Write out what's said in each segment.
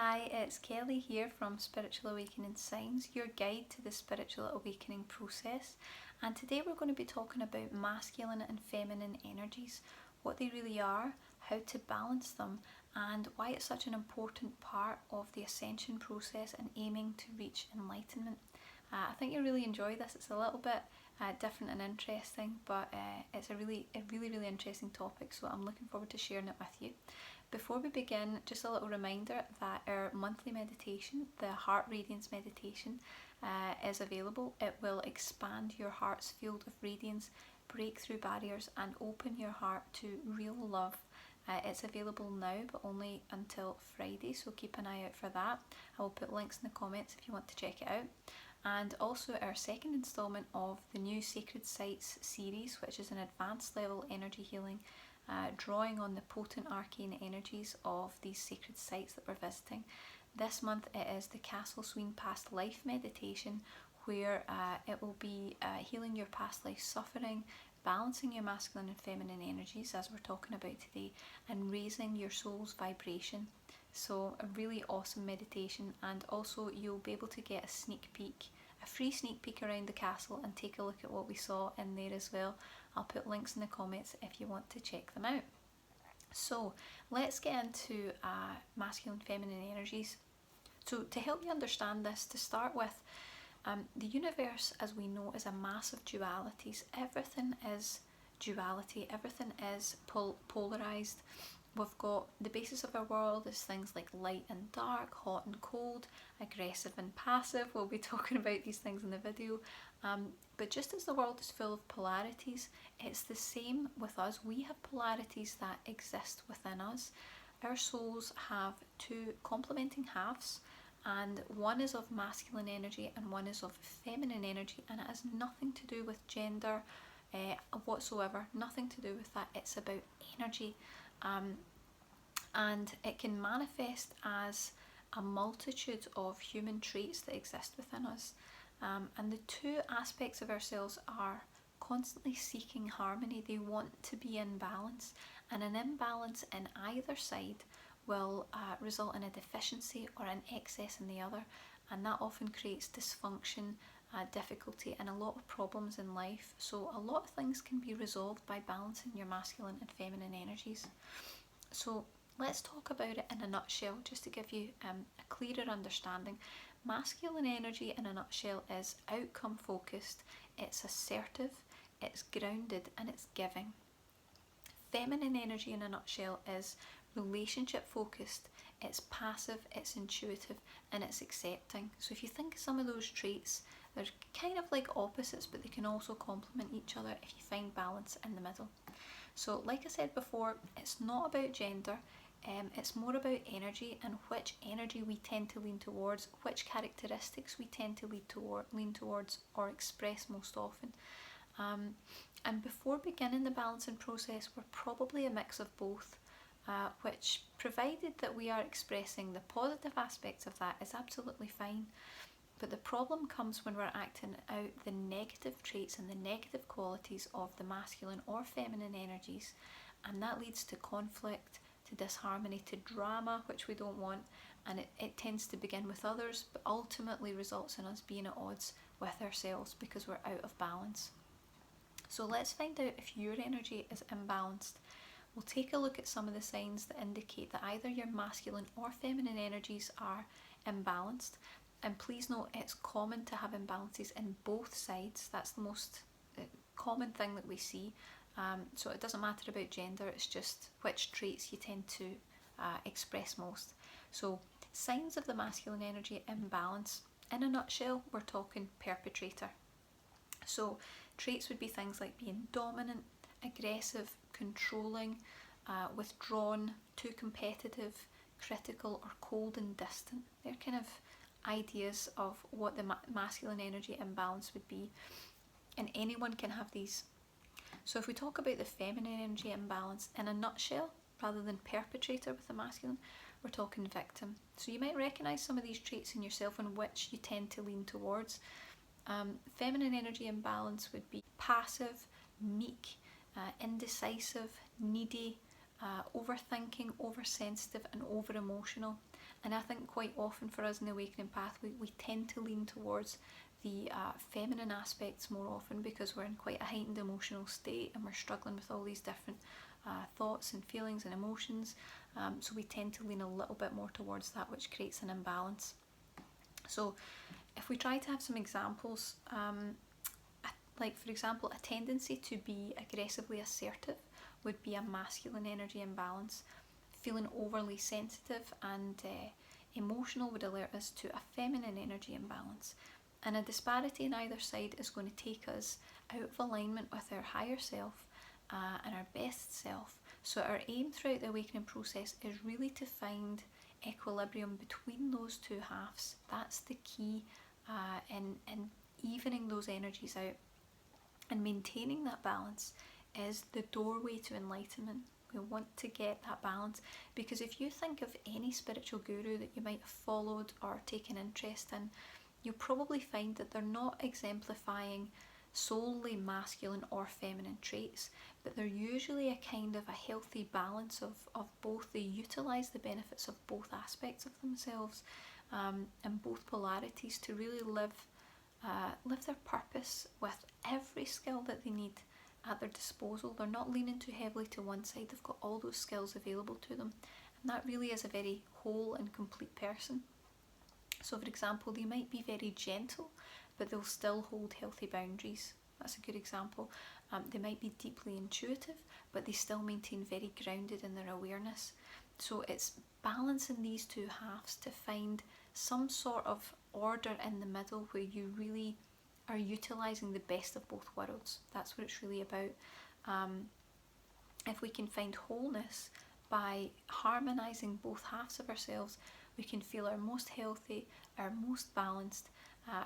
Hi, it's Kelly here from Spiritual Awakening Signs, your guide to the spiritual awakening process. And today we're going to be talking about masculine and feminine energies, what they really are, how to balance them, and why it's such an important part of the ascension process and aiming to reach enlightenment. I think you'll really enjoy this. It's a little bit different and interesting, but it's a really interesting topic, so I'm looking forward to sharing it with you. Before we begin, just a little reminder that our monthly meditation, the Heart Radiance Meditation, is available. It will expand your heart's field of radiance, break through barriers, and open your heart to real love. It's available now, but only until Friday, so keep an eye out for that. I will put links in the comments if you want to check it out. And also our second instalment of the new Sacred Sites series, which is an advanced level energy healing, drawing on the potent arcane energies of these sacred sites that we're visiting. This month it is the Castle Sween Past Life meditation, where it will be healing your past life suffering, balancing your masculine and feminine energies, as we're talking about today, and raising your soul's vibration. So a really awesome meditation, and also you'll be able to get a free sneak peek around the castle and take a look at what we saw in there as well. I'll put links in the comments if you want to check them out. So let's get into masculine feminine energies. So to help you understand this, to start with, the universe as we know is a mass of dualities. Everything is duality, everything is polarized. We've got the basis of our world is things like light and dark, hot and cold, aggressive and passive. We'll be talking about these things in the video. But just as the world is full of polarities, it's the same with us. We have polarities that exist within us. Our souls have two complementing halves, and one is of masculine energy and one is of feminine energy, and it has nothing to do with gender whatsoever, nothing to do with that. It's about energy. And it can manifest as a multitude of human traits that exist within us. And the two aspects of ourselves are constantly seeking harmony. They want to be in balance, and an imbalance in either side will result in a deficiency or an excess in the other, and that often creates dysfunction, difficulty, and a lot of problems in life. So a lot of things can be resolved by balancing your masculine and feminine energies. So let's talk about it in a nutshell, just to give you a clearer understanding. Masculine energy in a nutshell is outcome focused, it's assertive, it's grounded, and it's giving. Feminine energy in a nutshell is relationship focused, it's passive, it's intuitive, and it's accepting. So if you think of some of those traits, they're kind of like opposites, but they can also complement each other if you find balance in the middle. So like I said before, it's not about gender, it's more about energy and which energy we tend to lean towards, which characteristics we tend to lean towards or express most often. And before beginning the balancing process, we're probably a mix of both, which, provided that we are expressing the positive aspects of that, is absolutely fine. But the problem comes when we're acting out the negative traits and the negative qualities of the masculine or feminine energies, and that leads to conflict, to disharmony, to drama, which we don't want, and it tends to begin with others, but ultimately results in us being at odds with ourselves because we're out of balance. So let's find out if your energy is imbalanced. We'll take a look at some of the signs that indicate that either your masculine or feminine energies are imbalanced. And please note, it's common to have imbalances in both sides. That's the most common thing that we see. So it doesn't matter about gender, it's just which traits you tend to express most. So signs of the masculine energy imbalance, in a nutshell, we're talking perpetrator. So traits would be things like being dominant, aggressive, controlling, withdrawn, too competitive, critical, or cold and distant. They're kind of ideas of what the masculine energy imbalance would be, and anyone can have these. So if we talk about the feminine energy imbalance, in a nutshell, rather than perpetrator with the masculine, we're talking victim. So you might recognise some of these traits in yourself and which you tend to lean towards. Feminine energy imbalance would be passive, meek, indecisive, needy, overthinking, oversensitive, and over emotional. And I think quite often for us in the awakening path, we tend to lean towards the feminine aspects more often because we're in quite a heightened emotional state and we're struggling with all these different thoughts and feelings and emotions. So we tend to lean a little bit more towards that, which creates an imbalance. So if we try to have some examples, like for example, a tendency to be aggressively assertive would be a masculine energy imbalance. Feeling overly sensitive and emotional would alert us to a feminine energy imbalance. And a disparity in either side is going to take us out of alignment with our higher self and our best self. So our aim throughout the awakening process is really to find equilibrium between those two halves. That's the key in evening those energies out. And maintaining that balance is the doorway to enlightenment. We want to get that balance, because if you think of any spiritual guru that you might have followed or taken interest in, you'll probably find that they're not exemplifying solely masculine or feminine traits, but they're usually a kind of a healthy balance of both. They utilise the benefits of both aspects of themselves and both polarities to really live their purpose with every skill that they need at their disposal. They're not leaning too heavily to one side, they've got all those skills available to them, and that really is a very whole and complete person. So for example, they might be very gentle, but they'll still hold healthy boundaries. That's a good example. They might be deeply intuitive, but they still maintain very grounded in their awareness. So it's balancing these two halves to find some sort of order in the middle where you really are utilising the best of both worlds. That's what it's really about. If we can find wholeness by harmonising both halves of ourselves, we can feel our most healthy, our most balanced,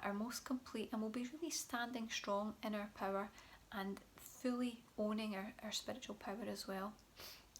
our most complete, and we'll be really standing strong in our power and fully owning our spiritual power as well.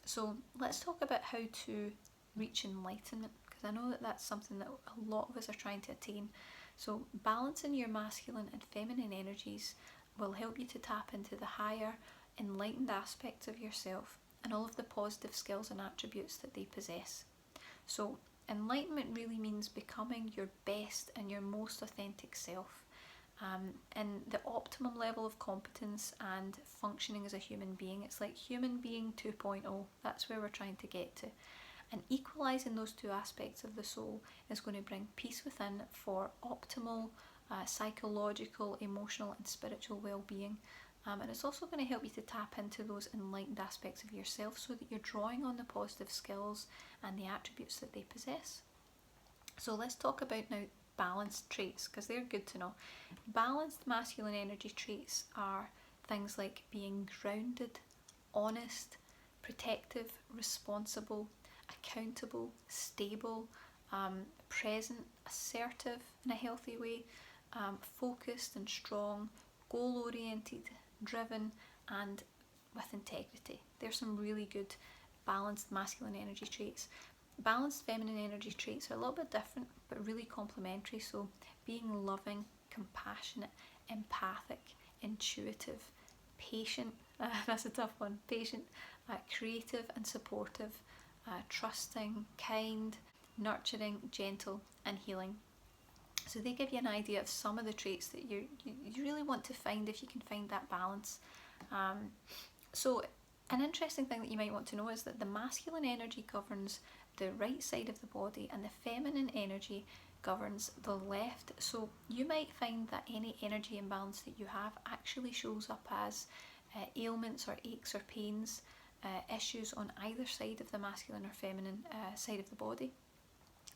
So let's talk about how to reach enlightenment, because I know that that's something that a lot of us are trying to attain. So balancing your masculine and feminine energies will help you to tap into the higher enlightened aspects of yourself and all of the positive skills and attributes that they possess. So enlightenment really means becoming your best and your most authentic self, and the optimum level of competence and functioning as a human being. It's like human being 2.0. That's where we're trying to get to. And equalising those two aspects of the soul is going to bring peace within for optimal psychological, emotional and spiritual well-being. And it's also going to help you to tap into those enlightened aspects of yourself so that you're drawing on the positive skills and the attributes that they possess. So let's talk about now balanced traits, because they're good to know. Balanced masculine energy traits are things like being grounded, honest, protective, responsible, accountable, stable, present, assertive in a healthy way, focused and strong, goal-oriented, driven, and with integrity. There's some really good balanced masculine energy traits. Balanced feminine energy traits are a little bit different, but really complementary. So being loving, compassionate, empathic, intuitive, patient, that's a tough one, patient, creative and supportive, trusting, kind, nurturing, gentle and healing. So they give you an idea of some of the traits that you really want to find if you can find that balance. So an interesting thing that you might want to know is that the masculine energy governs the right side of the body and the feminine energy governs the left. So you might find that any energy imbalance that you have actually shows up as ailments or aches or pains, issues on either side of the masculine or feminine side of the body.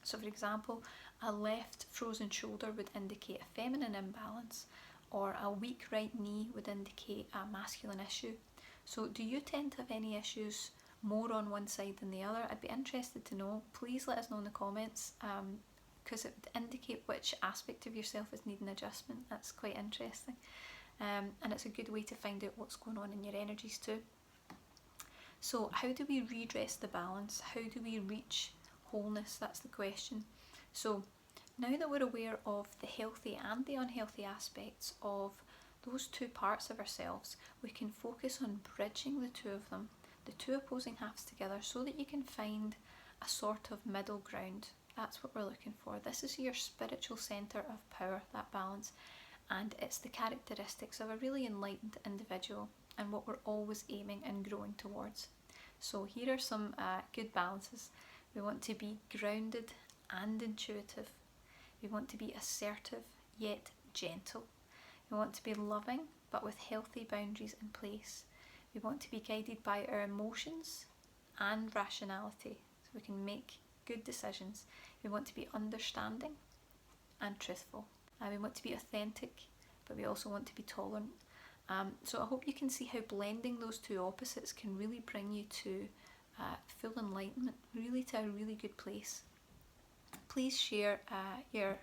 So for example, a left frozen shoulder would indicate a feminine imbalance, or a weak right knee would indicate a masculine issue. So do you tend to have any issues more on one side than the other? I'd be interested to know. Please let us know in the comments, because it would indicate which aspect of yourself is needing adjustment. That's quite interesting, and it's a good way to find out what's going on in your energies too. So how do we redress the balance? How do we reach wholeness? That's the question. So now that we're aware of the healthy and the unhealthy aspects of those two parts of ourselves, we can focus on bridging the two of them, the two opposing halves together, so that you can find a sort of middle ground. That's what we're looking for. This is your spiritual centre of power, that balance, and it's the characteristics of a really enlightened individual and what we're always aiming and growing towards. So here are some good balances. We want to be grounded and intuitive. We want to be assertive yet gentle. We want to be loving but with healthy boundaries in place. We want to be guided by our emotions and rationality so we can make good decisions. We want to be understanding and truthful. We want to be authentic, but we also want to be tolerant. So I hope you can see how blending those two opposites can really bring you to full enlightenment, really to a really good place. Please share your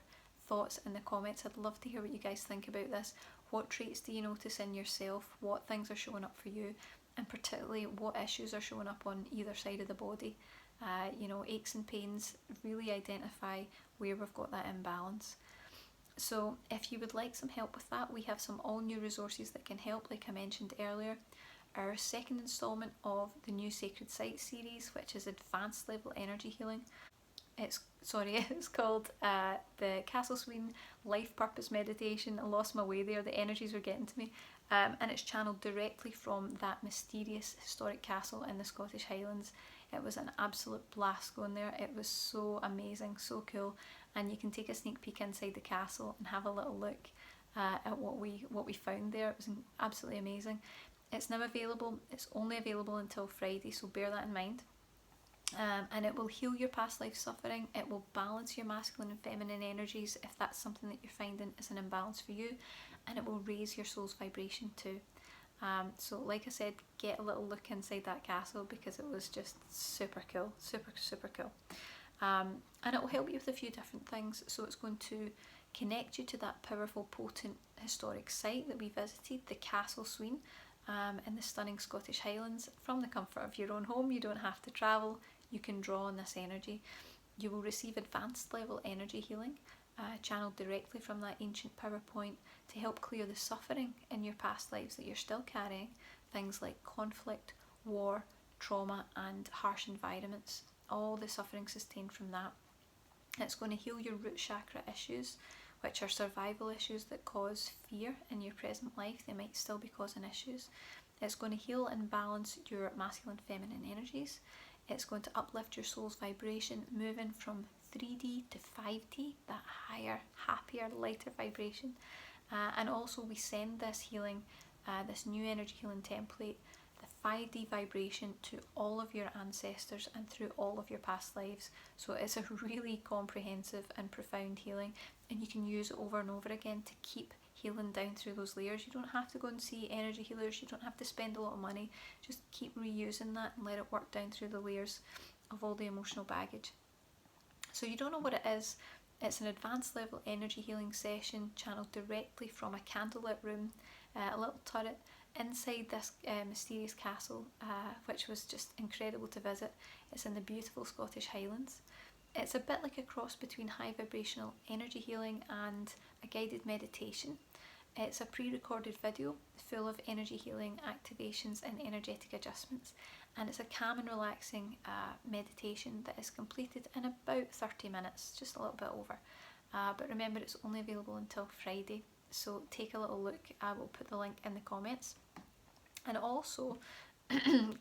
thoughts in the comments. I'd love to hear what you guys think about this. What traits do you notice in yourself? What things are showing up for you? And particularly what issues are showing up on either side of the body? Aches and pains, really identify where we've got that imbalance. So if you would like some help with that, we have some all new resources that can help, like I mentioned earlier. Our second instalment of the new Sacred Site series, which is advanced level energy healing. It's called the Castle Sweden Life Purpose Meditation. I lost my way there, the energies were getting to me. And it's channeled directly from that mysterious historic castle in the Scottish Highlands. It was an absolute blast going there. It was so amazing, so cool. And you can take a sneak peek inside the castle and have a little look at what we found there. It was absolutely amazing. It's now available. It's only available until Friday, so bear that in mind. And it will heal your past life suffering. It will balance your masculine and feminine energies if that's something that you're finding is an imbalance for you, and it will raise your soul's vibration too. So like I said, get a little look inside that castle because it was just super cool, super cool. And it will help you with a few different things. So it's going to connect you to that powerful, potent, historic site that we visited, the Castle Sweden, in the stunning Scottish Highlands. From the comfort of your own home, you don't have to travel. You can draw on this energy. You will receive advanced level energy healing, channeled directly from that ancient power point to help clear the suffering in your past lives that you're still carrying. Things like conflict, war, trauma, and harsh environments. All the suffering sustained from that. It's going to heal your root chakra issues, which are survival issues that cause fear in your present life. They might still be causing issues. It's going to heal and balance your masculine and feminine energies. It's going to uplift your soul's vibration, moving from 3D to 5D, that higher, happier, lighter vibration. And also we send this healing, this new energy healing template, the 5D vibration, to all of your ancestors and through all of your past lives. So it's a really comprehensive and profound healing, and you can use it over and over again to keep healing down through those layers. You don't have to go and see energy healers, you don't have to spend a lot of money, just keep reusing that and let it work down through the layers of all the emotional baggage. So you don't know what it is. It's an advanced level energy healing session channeled directly from a candlelit room, a little turret inside this mysterious castle, which was just incredible to visit. It's in the beautiful Scottish Highlands. It's a bit like a cross between high vibrational energy healing and a guided meditation. It's a pre-recorded video full of energy healing activations and energetic adjustments, and it's a calm and relaxing meditation that is completed in about 30 minutes, just a little bit over. But remember, it's only available until Friday, so take a little look. I will put the link in the comments. And also,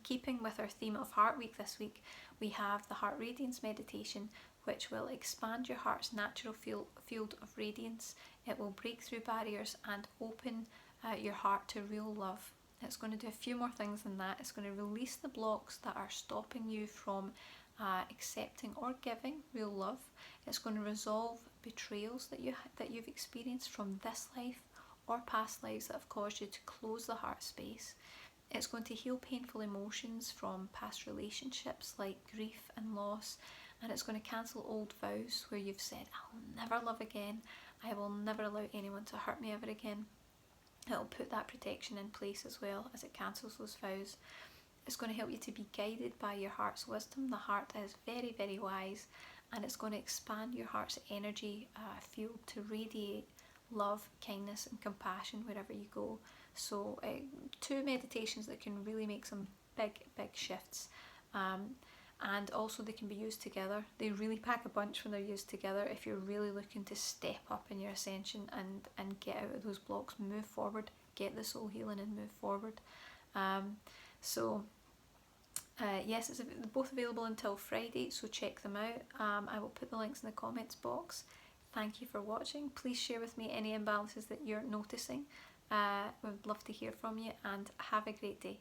keeping with our theme of Heart Week this week, we have the Heart Radiance meditation, which will expand your heart's natural field of radiance. It will break through barriers and open your heart to real love. It's going to do a few more things than that. It's going to release the blocks that are stopping you from accepting or giving real love. It's going to resolve betrayals that you've experienced from this life or past lives that have caused you to close the heart space. It's going to heal painful emotions from past relationships like grief and loss, and it's going to cancel old vows where you've said, I'll never love again, I will never allow anyone to hurt me ever again. It'll put that protection in place as well as it cancels those vows. It's going to help you to be guided by your heart's wisdom. The heart is very, very wise, and it's going to expand your heart's energy field to radiate love, kindness and compassion wherever you go. So two meditations that can really make some big shifts. and also they can be used together. They really pack a punch when they're used together if you're really looking to step up in your ascension and get out of those blocks, move forward, get the soul healing and move forward. Yes, it's both available until Friday, so check them out. I will put the links in the comments box. Thank you for watching. Please share with me any imbalances that you're noticing. We'd love to hear from you, and have a great day.